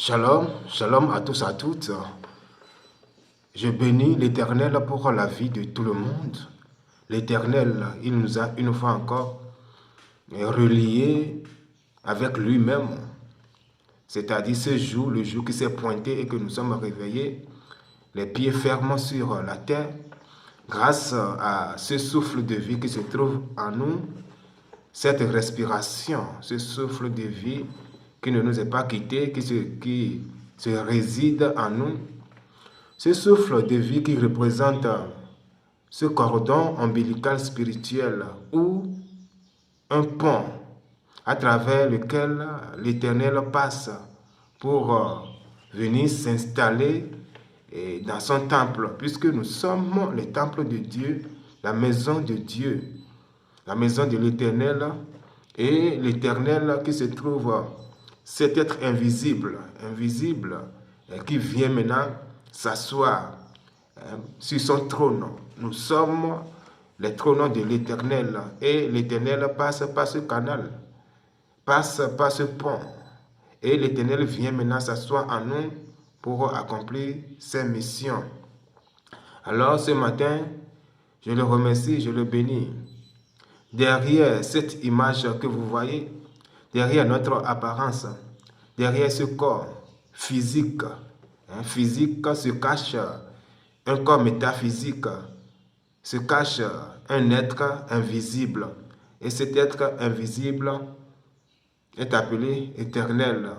Shalom, shalom à tous, à toutes. Je bénis l'Éternel pour la vie de tout le monde. L'Éternel, il nous a une fois encore reliés avec lui-même. C'est-à-dire ce jour, le jour qui s'est pointé et que nous sommes réveillés, les pieds fermes sur la terre, grâce à ce souffle de vie qui se trouve en nous, cette respiration, ce souffle de vie qui ne nous est pas quitté, qui se réside en nous, ce souffle de vie qui représente ce cordon ombilical spirituel ou un pont à travers lequel l'Éternel passe pour venir s'installer dans son temple, puisque nous sommes le temple de Dieu, la maison de Dieu, la maison de l'Éternel, et l'Éternel qui se trouve, cet être invisible, qui vient maintenant s'asseoir sur son trône. Nous sommes les trônes de l'Éternel, et l'Éternel passe par ce canal, passe par ce pont, et l'Éternel vient maintenant s'asseoir en nous pour accomplir ses missions. Alors ce matin, je le remercie, je le bénis. Derrière cette image que vous voyez, derrière notre apparence, derrière ce corps physique, physique se cache un corps métaphysique, se cache un être invisible. Et cet être invisible est appelé éternel.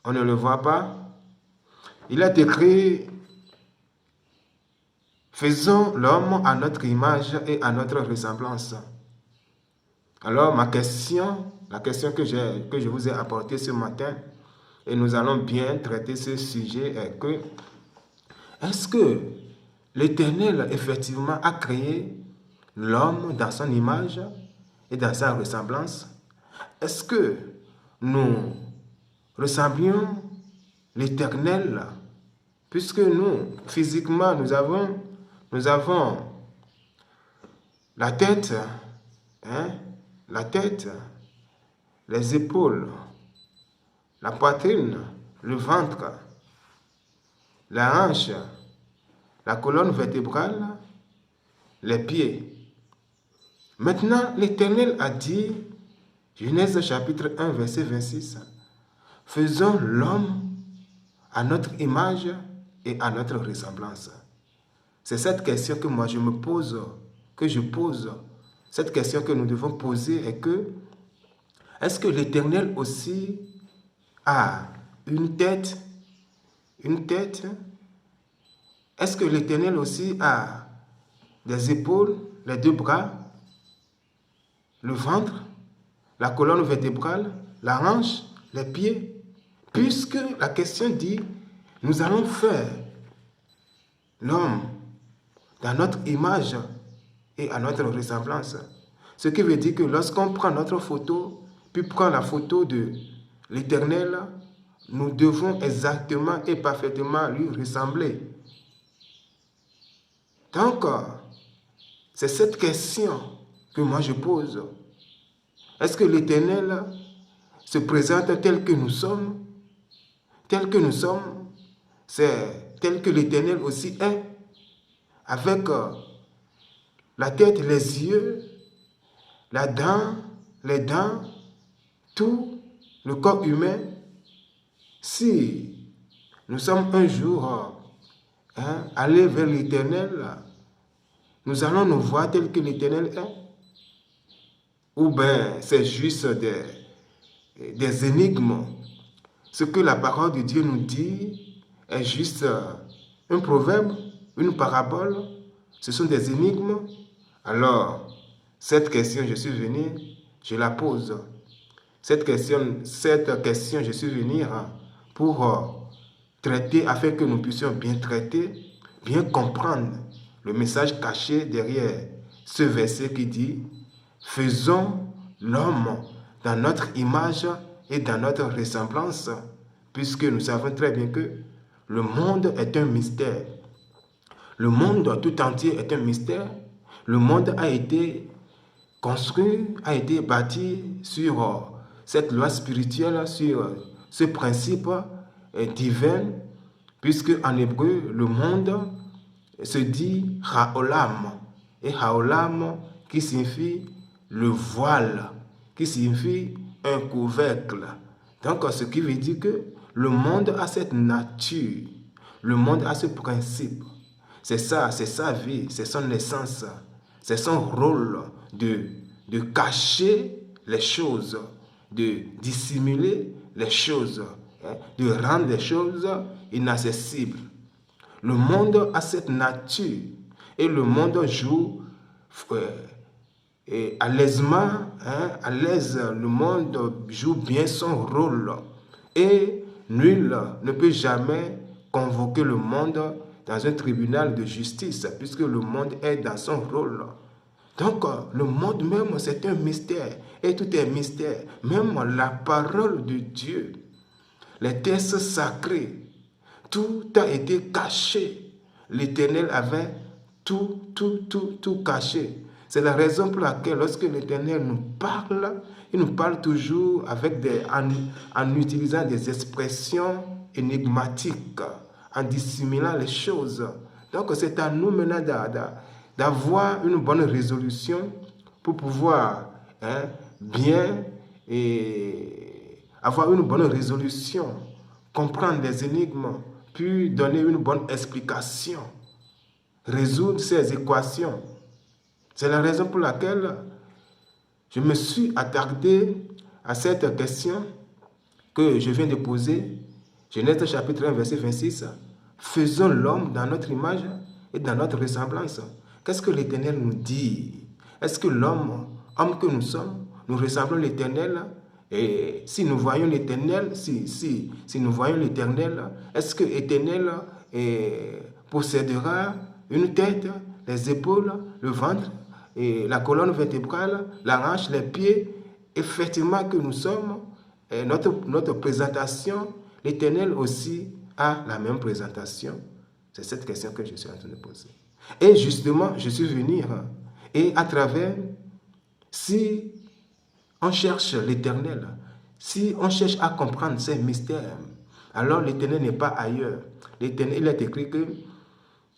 On ne le voit pas. Il est écrit, faisons l'homme à notre image et à notre ressemblance. Alors la question que je vous ai apportée ce matin, et nous allons bien traiter ce sujet, est que, est-ce que l'Éternel effectivement a créé l'homme dans son image et dans sa ressemblance? Est-ce que nous ressemblions l'Éternel, puisque nous, physiquement, nous avons la tête, la tête, les épaules, la poitrine, le ventre, la hanche, la colonne vertébrale, les pieds. Maintenant, l'Éternel a dit, Genèse chapitre 1, verset 26, « Faisons l'homme à notre image et à notre ressemblance. » C'est cette question que moi je me pose, que je pose. Cette question que nous devons poser est que, est-ce que l'Éternel aussi a une tête? Une tête? Est-ce que l'Éternel aussi a des épaules, les deux bras, le ventre, la colonne vertébrale, la hanche, les pieds? Puisque la question dit, nous allons faire l'homme dans notre image et à notre ressemblance. Ce qui veut dire que lorsqu'on prend notre photo, puis prend la photo de l'Éternel, nous devons exactement et parfaitement lui ressembler. Donc, c'est cette question que moi je pose. Est-ce que l'Éternel se présente tel que nous sommes? Tel que nous sommes, c'est tel que l'Éternel aussi est, avec la tête, les yeux, les dents, tout le corps humain. Si nous sommes un jour allés vers l'Éternel, nous allons nous voir tel que l'Éternel est. Ou bien c'est juste des énigmes. Ce que la parole de Dieu nous dit est juste un proverbe, une parabole. Ce sont des énigmes. Alors, cette question, je suis venu, je la pose. Cette question, je suis venu pour traiter, afin que nous puissions bien traiter, bien comprendre le message caché derrière ce verset qui dit « Faisons l'homme dans notre image et dans notre ressemblance », puisque nous savons très bien que le monde est un mystère. Le monde tout entier est un mystère. Le monde a été construit, a été bâti sur cette loi spirituelle, sur ce principe divine, puisque en hébreu, le monde se dit Haolam. Et Haolam qui signifie le voile, qui signifie un couvercle. Donc, ce qui veut dire que le monde a cette nature, le monde a ce principe. C'est ça, c'est sa vie, c'est son essence, c'est son rôle de cacher les choses, de dissimuler les choses, de rendre les choses inaccessibles. Le monde a cette nature et le monde joue à l'aisement, à l'aise, le monde joue bien son rôle et nul ne peut jamais convoquer le monde dans un tribunal de justice puisque le monde est dans son rôle. Donc, le monde même, c'est un mystère et tout est mystère. Même la parole de Dieu, les textes sacrés, tout a été caché. L'Éternel avait tout caché. C'est la raison pour laquelle lorsque l'Éternel nous parle, il nous parle toujours en utilisant des expressions énigmatiques, en dissimulant les choses. Donc c'est à nous maintenant d'avoir une bonne résolution pour pouvoir bien avoir une bonne résolution, comprendre les énigmes, puis donner une bonne explication, résoudre ces équations. C'est la raison pour laquelle je me suis attardé à cette question que je viens de poser. Genèse chapitre 1, verset 26. Faisons l'homme dans notre image et dans notre ressemblance. Qu'est-ce que l'Éternel nous dit? Est-ce que l'homme, homme que nous sommes, nous ressemblons à l'Éternel? Et si nous voyons l'Éternel, si nous voyons l'Éternel, est-ce que l'Éternel possédera une tête, les épaules, le ventre, et la colonne vertébrale, la hanche, les pieds? Effectivement que nous sommes, notre présentation, l'Éternel aussi a la même présentation. C'est cette question que je suis en train de poser. Et justement, je suis venu, et à travers, si on cherche l'Éternel, si on cherche à comprendre ces mystères, alors l'Éternel n'est pas ailleurs. L'Éternel, il est écrit que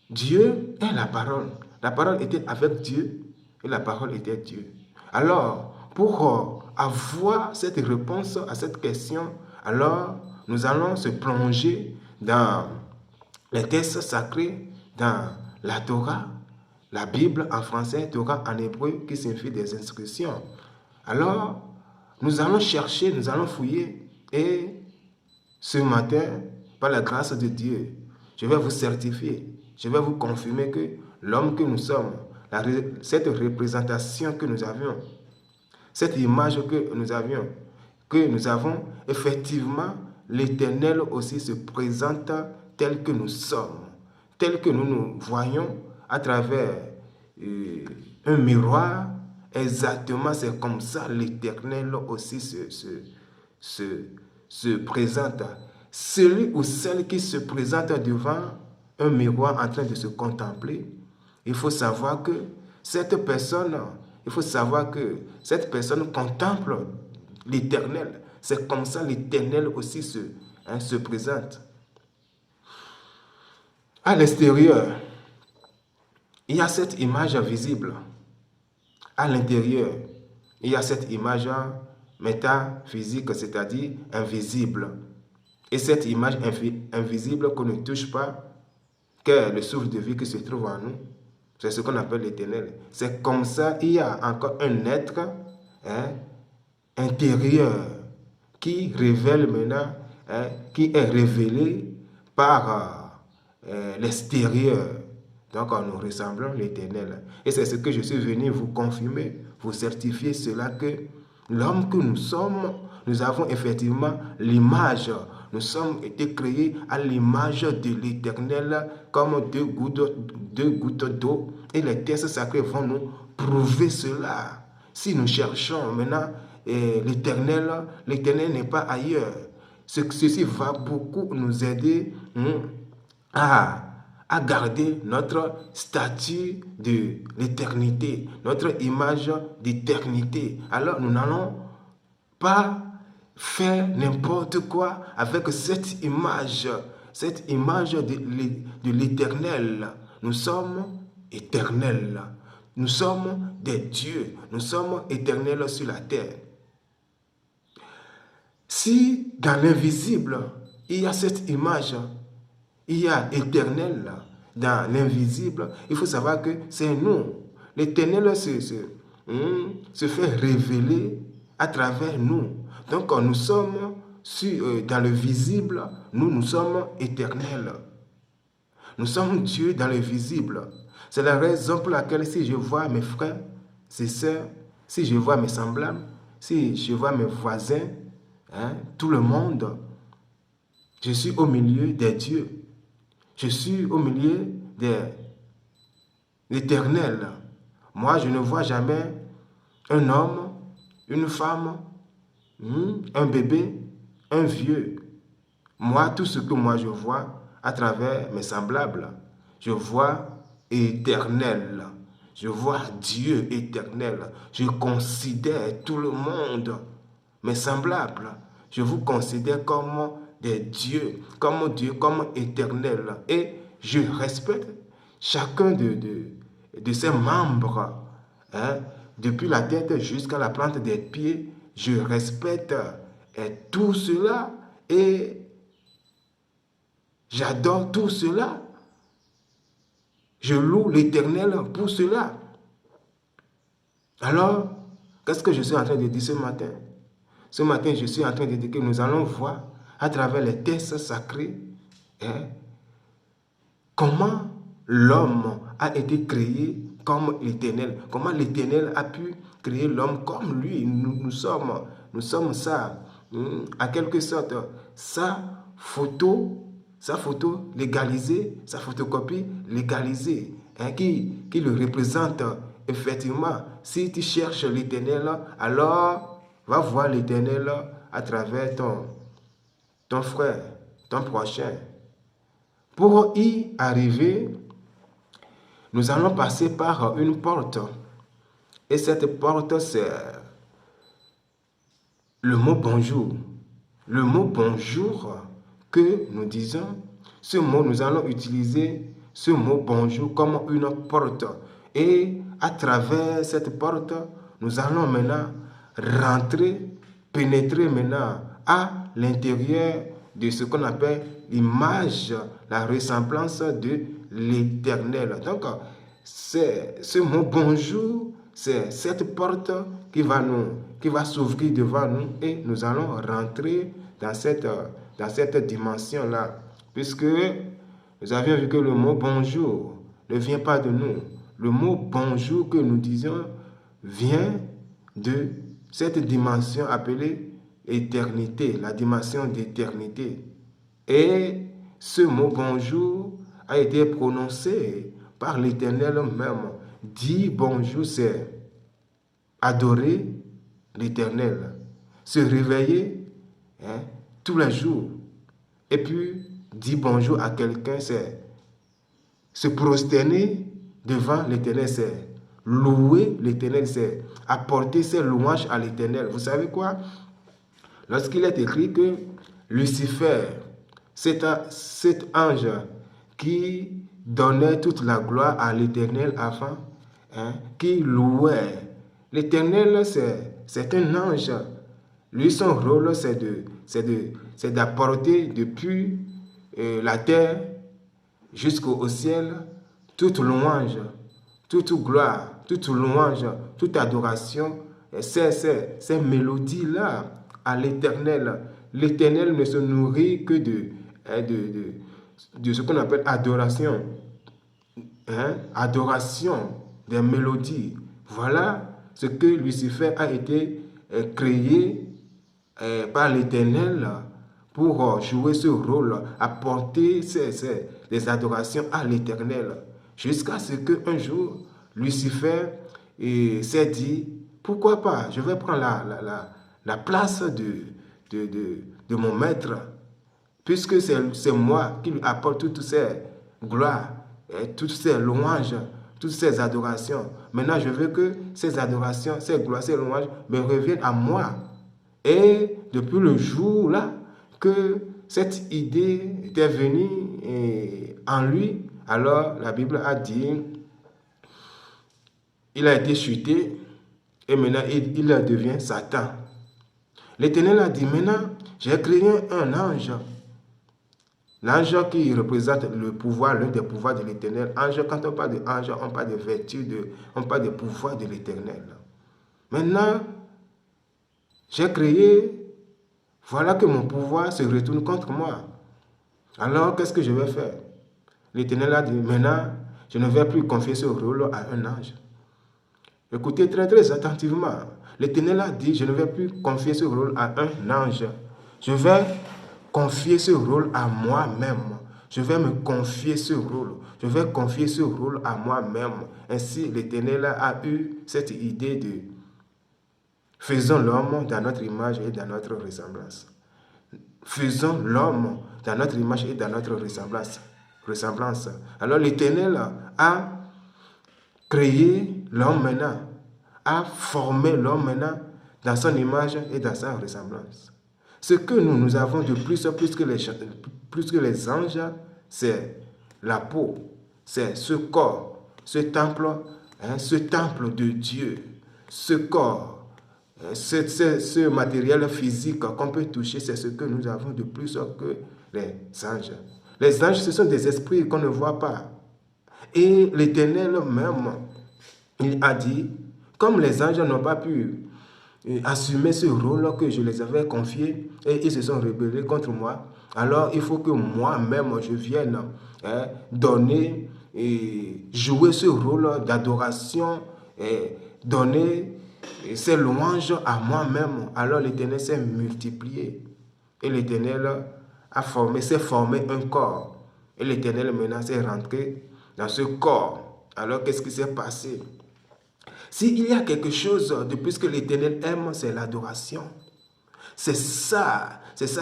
Dieu est la parole. La parole était avec Dieu et la parole était Dieu. Alors, pour avoir cette réponse à cette question, alors nous allons se plonger dans les textes sacrés, dans la Torah, la Bible en français, Torah en hébreu, qui signifie des instructions. Alors, nous allons chercher, nous allons fouiller, et ce matin, par la grâce de Dieu, je vais vous certifier, je vais vous confirmer que l'homme que nous sommes, cette représentation que nous avions, cette image que nous avons, effectivement, l'Éternel aussi se présente tel que nous sommes, tel que nous nous voyons à travers un miroir. Exactement, c'est comme ça l'Éternel aussi se présente. Celui ou celle qui se présente devant un miroir en train de se contempler, il faut savoir que cette personne contemple l'Éternel. C'est comme ça l'Éternel aussi se présente. À l'extérieur, il y a cette image visible. À l'intérieur, il y a cette image métaphysique, c'est-à-dire invisible. Et cette image invisible qu'on ne touche pas, qu'est le souffle de vie qui se trouve en nous, c'est ce qu'on appelle l'Éternel. C'est comme ça, il y a encore un être intérieur qui révèle maintenant, qui est révélé par l'extérieur. Donc, nous ressemblons à l'Éternel. Et c'est ce que je suis venu vous confirmer, vous certifier cela, que l'homme que nous sommes, nous avons effectivement l'image. Nous sommes été créés à l'image de l'Éternel comme deux gouttes d'eau. Et les textes sacrés vont nous prouver cela. Si nous cherchons maintenant l'Éternel, l'Éternel n'est pas ailleurs. Ceci va beaucoup nous aider à garder notre statut de l'éternité, notre image d'éternité. Alors nous n'allons pas faire n'importe quoi avec cette image de l'Éternel. Nous sommes éternels. Nous sommes des dieux. Nous sommes éternels sur la terre. Si dans l'invisible, il y a cette image, il y a éternel dans l'invisible, il faut savoir que c'est nous. L'Éternel se fait révéler à travers nous. Donc nous sommes dans le visible, nous sommes éternels. Nous sommes Dieu dans le visible. C'est la raison pour laquelle si je vois mes frères, mes sœurs, si je vois mes semblables, si je vois mes voisins, tout le monde, je suis au milieu des dieux. Je suis au milieu de l'Éternel. Moi, je ne vois jamais un homme, une femme, un bébé, un vieux. Moi, tout ce que moi je vois à travers mes semblables, je vois éternel. Je vois Dieu éternel. Je considère tout le monde, mes semblables. Je vous considère comme des dieux, comme éternel. Et je respecte chacun de ses membres. Depuis la tête jusqu'à la plante des pieds, je respecte tout cela et j'adore tout cela. Je loue l'Éternel pour cela. Alors, qu'est-ce que je suis en train de dire ce matin? Ce matin, je suis en train de dire que nous allons voir à travers les textes sacrés comment l'homme a été créé comme l'Éternel. Comment l'Éternel a pu créer l'homme comme lui. Nous sommes ça. En quelque sorte, sa photo légalisée, sa photocopie légalisée, qui le représente effectivement. Si tu cherches l'Éternel, alors va voir l'Éternel à travers ton frère, ton prochain. Pour y arriver, nous allons passer par une porte. Et cette porte, c'est le mot bonjour. Le mot bonjour que nous disons, ce mot, nous allons utiliser ce mot bonjour comme une porte. Et à travers cette porte, nous allons maintenant pénétrer maintenant à l'intérieur de ce qu'on appelle l'image, la ressemblance de l'Éternel. Donc, c'est ce mot bonjour, c'est cette porte qui va s'ouvrir devant nous et nous allons rentrer dans cette dimension-là. Puisque nous avions vu que le mot bonjour ne vient pas de nous. Le mot bonjour que nous disons vient de cette dimension appelée éternité, la dimension d'éternité. Et ce mot bonjour a été prononcé par l'Éternel même. Dire bonjour, c'est adorer l'Éternel, se réveiller tous les jours. Et puis, dire bonjour à quelqu'un, c'est se prosterner devant l'Éternel, c'est louer l'Éternel, c'est apporter ses louanges à l'Éternel. Vous savez quoi? Lorsqu'il est écrit que Lucifer, cet ange qui donnait toute la gloire à l'Éternel avant, qui louait. L'Éternel, c'est un ange. Lui, son rôle, c'est d'apporter depuis la terre jusqu'au ciel toute louange, toute gloire, toute louange, toute adoration, ces mélodies-là à l'Éternel. L'Éternel ne se nourrit que de ce qu'on appelle adoration. Adoration des mélodies. Voilà ce que Lucifer a été créé par l'Éternel pour jouer ce rôle, apporter des adorations à l'Éternel. Jusqu'à ce qu'un jour, Lucifer s'est dit, pourquoi pas, je vais prendre la place de mon maître, puisque c'est moi qui lui apporte toutes ces gloires, toutes ces louanges, toutes ces adorations. Maintenant, je veux que ces adorations, ces gloires, ces louanges me reviennent à moi. Et depuis le jour là que cette idée était venue en lui, alors la Bible a dit, il a été chuté et maintenant il devient Satan. L'Éternel a dit, maintenant j'ai créé un ange. L'ange qui représente le pouvoir, l'un des pouvoirs de l'Éternel. Ange, quand on parle d'ange, on parle de vertu, on parle de pouvoir de l'Éternel. Maintenant, j'ai créé, voilà que mon pouvoir se retourne contre moi. Alors, qu'est-ce que je vais faire? L'Éternel a dit, maintenant, je ne vais plus confier ce rôle à un ange. Écoutez très très attentivement. L'Éternel a dit, je ne vais plus confier ce rôle à un ange. Je vais confier ce rôle à moi-même. Je vais me confier ce rôle. Je vais confier ce rôle à moi-même. Ainsi, l'Éternel a eu cette idée de faisons l'homme dans notre image et dans notre ressemblance. Faisons l'homme dans notre image et dans notre ressemblance. Alors l'Éternel a créé l'homme maintenant, a formé l'homme maintenant dans son image et dans sa ressemblance. Ce que nous avons de plus que les anges, c'est la peau, c'est ce corps, ce temple de Dieu, ce corps, ce matériel physique qu'on peut toucher, c'est ce que nous avons de plus que les anges. Les anges, ce sont des esprits qu'on ne voit pas. Et l'Éternel même, il a dit, comme les anges n'ont pas pu assumer ce rôle que je les avais confié et ils se sont rebellés contre moi, alors il faut que moi-même je vienne donner et jouer ce rôle d'adoration et donner ces louanges à moi-même. Alors l'Éternel s'est multiplié et l'Éternel s'est formé un corps. Et l'Éternel maintenant s'est rentré dans ce corps. Alors qu'est-ce qui s'est passé? S'il y a quelque chose de plus que l'Éternel aime, c'est l'adoration. C'est ça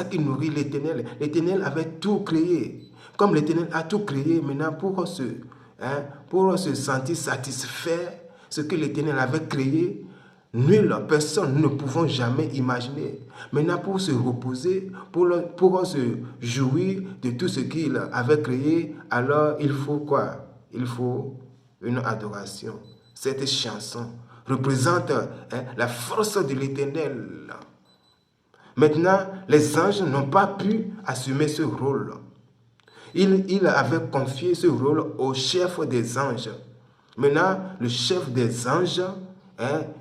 qui nourrit l'Éternel. L'Éternel avait tout créé. Comme l'Éternel a tout créé, maintenant pour se sentir satisfait, ce que l'Éternel avait créé, nulle personne ne pouvons jamais imaginer. Maintenant pour se reposer, pour se jouir de tout ce qu'il avait créé, alors il faut quoi? Il faut une adoration. Cette chanson représente la force de l'Éternel. Maintenant, les anges n'ont pas pu assumer ce rôle. Il avait confié ce rôle au chef des anges. Maintenant, le chef des anges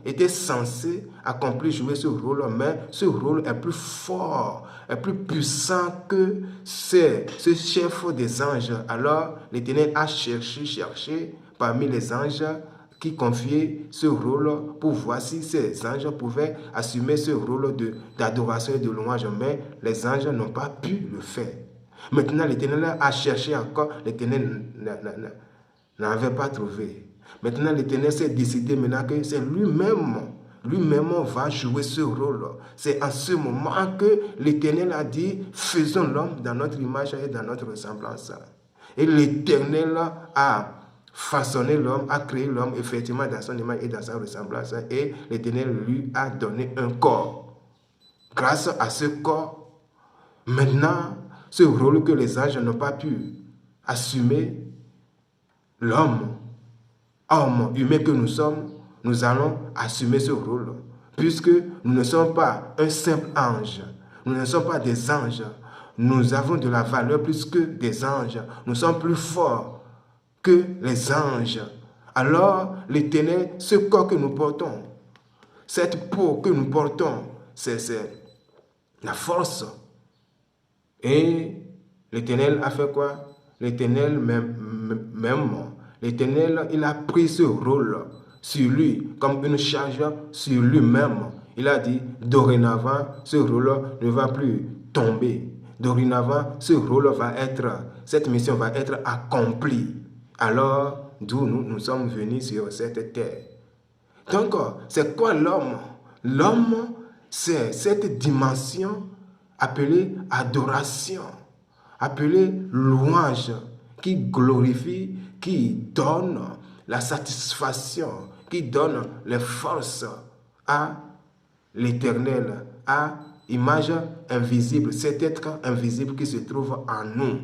était censé jouer ce rôle, mais ce rôle est plus fort, est plus puissant que ce chef des anges. Alors, l'Éternel a cherché parmi les anges qui confiait ce rôle pour voir si ces anges pouvaient assumer ce rôle d'adoration et de louange. Mais les anges n'ont pas pu le faire. Maintenant, l'Éternel a cherché encore, l'Éternel n'avait pas trouvé. Maintenant, l'Éternel s'est décidé maintenant que c'est lui-même va jouer ce rôle. C'est en ce moment que l'Éternel a dit, faisons l'homme dans notre image et dans notre ressemblance. Et l'Éternel a façonné l'homme, a créé l'homme effectivement dans son image et dans sa ressemblance. Et l'Éternel lui a donné un corps. Grâce à ce corps, maintenant, ce rôle que les anges n'ont pas pu assumer, l'homme, homme humain que nous sommes, nous allons assumer ce rôle. Puisque nous ne sommes pas un simple ange, nous ne sommes pas des anges, nous avons de la valeur plus que des anges, nous sommes plus forts que les anges. Alors, l'Éternel, ce corps que nous portons, cette peau que nous portons, c'est la force. Et l'Éternel a fait quoi? L'Éternel l'Éternel, il a pris ce rôle sur lui, comme une charge sur lui-même. Il a dit, dorénavant, ce rôle ne va plus tomber. Dorénavant, cette mission va être accomplie. Alors, d'où nous sommes venus sur cette terre. Donc, c'est quoi l'homme? L'homme, c'est cette dimension appelée adoration, appelée louange, qui glorifie, qui donne la satisfaction, qui donne les forces à l'Éternel, à image invisible, cet être invisible qui se trouve en nous.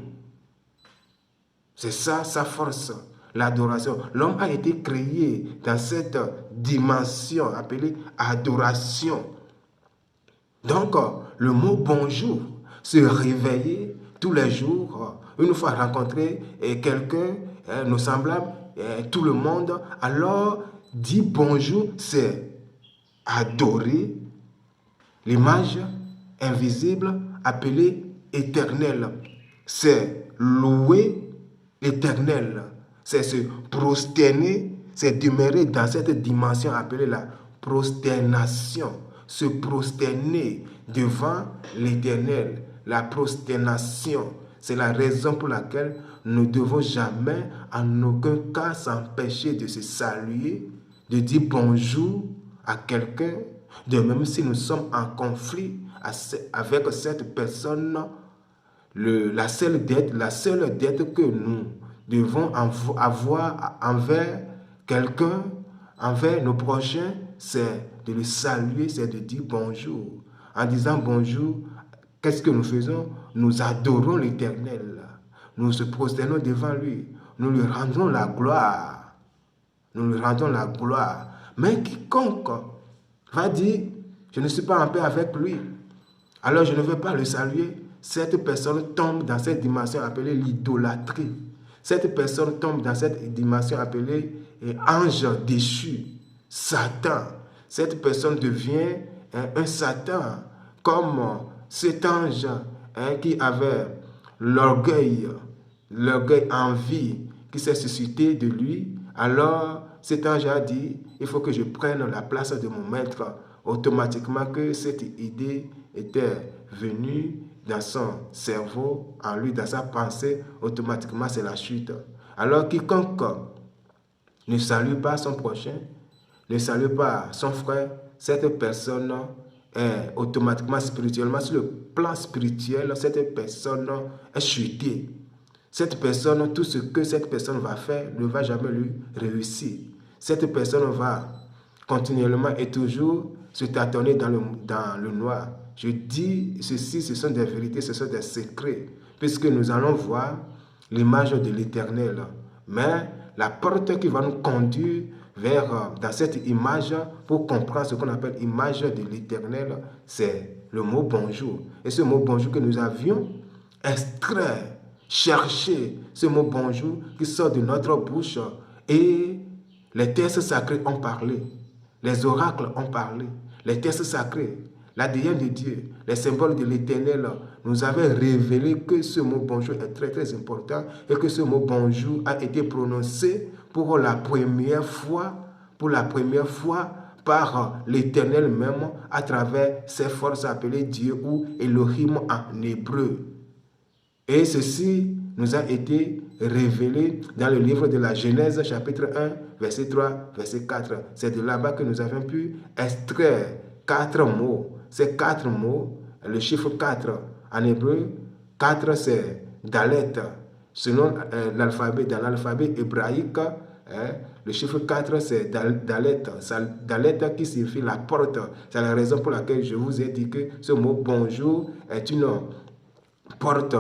C'est ça sa force, l'adoration. L'homme a été créé dans cette dimension appelée adoration. Donc, le mot bonjour, se réveiller tous les jours, une fois rencontré quelqu'un, nos semblables, tout le monde, alors dire bonjour, c'est adorer l'image invisible appelée éternelle. C'est louer l'éternel. C'est se prosterner, c'est demeurer dans cette dimension appelée la prosternation. Se prosterner devant l'éternel. La prosternation, c'est la raison pour laquelle nous ne devons jamais, en aucun cas, s'empêcher de se saluer, de dire bonjour à quelqu'un, de même si nous sommes en conflit avec cette personne, la seule dette que nous devons avoir envers quelqu'un, envers nos prochains, c'est de le saluer, c'est de dire bonjour. En disant bonjour, qu'est-ce que nous faisons? Nous adorons l'Éternel. Nous se prosternons devant lui. Nous lui rendons la gloire. Nous lui rendons la gloire. Mais quiconque va dire, je ne suis pas en paix avec lui, alors je ne veux pas le saluer, cette personne tombe dans cette dimension appelée l'idolâtrie. Cette personne tombe dans cette dimension appelée ange déchu, Satan. Cette personne devient un Satan, comme cet ange qui avait l'orgueil en vie, qui s'est suscité de lui. Alors cet ange a dit, il faut que je prenne la place de mon maître. Automatiquement que cette idée était venue dans son cerveau, en lui, dans sa pensée, automatiquement c'est la chute. Alors quiconque ne salue pas son prochain, ne salue pas son frère, cette personne est automatiquement spirituellement, sur le plan spirituel, cette personne est chutée. Cette personne, tout ce que cette personne va faire ne va jamais lui réussir. Cette personne va continuellement et toujours se tâtonner dans le noir. Je dis ceci, ce sont des vérités, ce sont des secrets, puisque nous allons voir l'image de l'Éternel. Mais la porte qui va nous conduire dans cette image, pour comprendre ce qu'on appelle image de l'Éternel, c'est le mot bonjour. Et ce mot bonjour que nous avions extrait, cherché, ce mot bonjour qui sort de notre bouche, et les textes sacrés ont parlé, les oracles ont parlé, les textes sacrés, l'ADN de Dieu, les symboles de l'Éternel nous avaient révélé que ce mot bonjour est très très important et que ce mot bonjour a été prononcé pour la première fois par l'Éternel même à travers ses forces appelées Dieu ou Elohim en hébreu. Et ceci nous a été révélé dans le livre de la Genèse, chapitre 1, verset 3, verset 4. C'est de là-bas que nous avons pu extraire 4 mots. Ces 4 mots, le chiffre 4 en hébreu, 4 c'est Dalet. Selon l'alphabet, dans l'alphabet hébraïque, le chiffre 4 c'est Dalet. Dalet qui signifie la porte. C'est la raison pour laquelle je vous ai dit que ce mot bonjour est une porte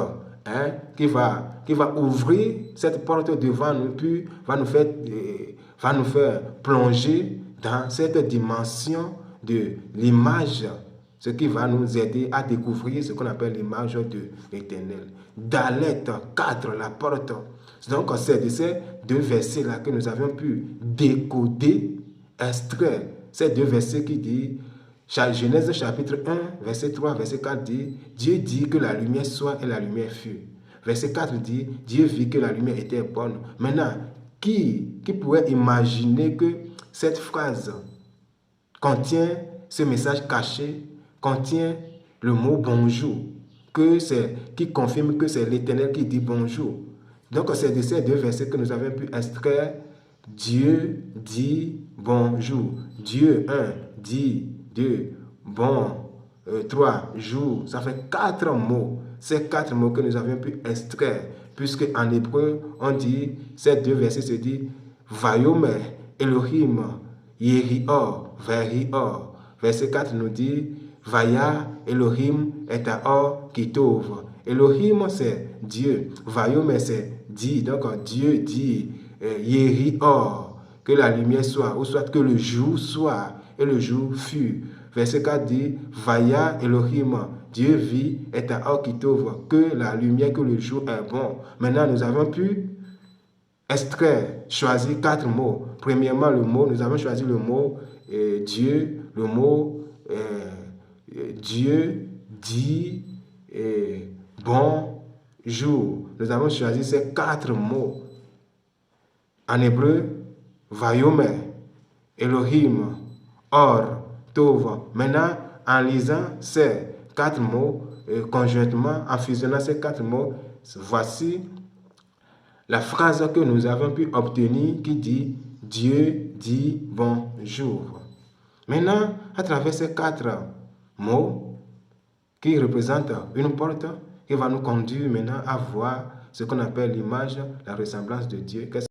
qui va ouvrir cette porte devant nous, puis va nous faire plonger dans cette dimension de l'image, ce qui va nous aider à découvrir ce qu'on appelle l'image de l'Éternel. Dalet 4, la porte. Donc c'est de ces 2 versets-là que nous avions pu décoder, extraire ces 2 versets qui disent, Genèse chapitre 1, verset 3, verset 4 dit, Dieu dit que la lumière soit et la lumière fut. Verset 4 dit, Dieu vit que la lumière était bonne. Maintenant, qui pourrait imaginer que cette phrase contient ce message caché, contient le mot bonjour, qui confirme que c'est l'Éternel qui dit bonjour. Donc c'est de ces 2 versets que nous avons pu extraire, Dieu dit bonjour. Dieu 1 dit 2, bon, 3 jours, ça fait 4 mots. Ces 4 mots que nous avions pu extraire, puisque en hébreu, on dit, ces 2 versets se disent, Vayomer, Elohim, Yerior, Verior. Verset 4 nous dit, Vaya Elohim et Aor Kitov. Elohim, c'est Dieu. Vayom, c'est dit. Donc, Dieu dit, Yeri Or, que la lumière soit, ou soit que le jour soit, et le jour fut. Verset 4 dit, Vaya Elohim, Dieu vit, et Aor Kitov, que la lumière, que le jour est bon. Maintenant, nous avons pu extraire, choisir 4 mots. Premièrement, le mot, nous avons choisi le mot Dieu, le mot Dieu dit bonjour. Nous avons choisi ces 4 mots. En hébreu, Vayomer, Elohim, Or, Tov. Maintenant, en lisant ces 4 mots conjointement, en fusionnant ces 4 mots, voici la phrase que nous avons pu obtenir qui dit « Dieu dit bonjour ». Maintenant, à travers ces 4 mots qui représentent une porte qui va nous conduire maintenant à voir ce qu'on appelle l'image, la ressemblance de Dieu.